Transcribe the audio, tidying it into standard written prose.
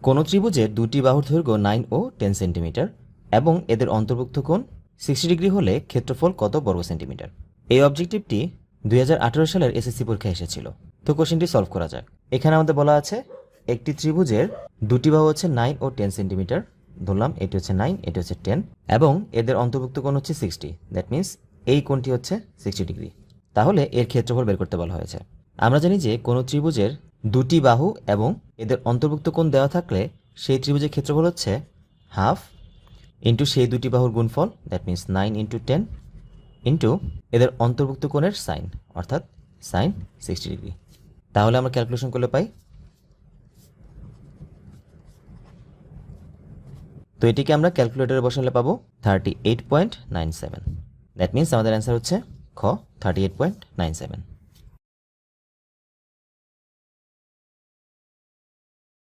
কোনো ত্রিভুজের দুটি বাহুর দৈর্ঘ্য 9 ও 10 সেন্টিমিটার এবং এদের অন্তর্ভুক্ত কোণ 60 ডিগ্রি হলে ক্ষেত্রফল কত বর্গ সেন্টিমিটার? এই অবজেক্টিভটি 2018 সালের এসএসসি পরীক্ষায় এসেছিল। তো কোশ্চেনটি সলভ করা যাক। এখানে আমাদের বলা আছে একটি ত্রিভুজের দুটি বাহু হচ্ছে 9 ও 10 সেন্টিমিটার, ধরলাম এটি হচ্ছে 9, এটি হচ্ছে 10, এবং এদের অন্তর্ভুক্ত কোণ হচ্ছে 60। দ্যাট মিন্স এই কোণটি হচ্ছে 60 ডিগ্রি। তাহলে এর ক্ষেত্রফল বের করতে বলা হয়েছে। আমরা জানি যে কোনো ত্রিভুজের দুটি বাহু এবং এদের অন্তর্ভুক্ত কোণ দেওয়া থাকলে সেই ত্রিভুজের ক্ষেত্রফল হচ্ছে হাফ ইন্টু সেই দুটি বাহুর গুণফল, দ্যাট মিন্স 9 ইন্টু 10, ইন্টু এদের অন্তর্ভুক্ত কোণের সাইন, অর্থাৎ সাইন 60 ডিগ্রি। তাহলে আমরা ক্যালকুলেশন করলে পাই, তো এটিকে আমরা ক্যালকুলেটরে বসালে পাবো 38.97। দ্যাট মিন্স আমাদের অ্যান্সার হচ্ছে খ 38.97।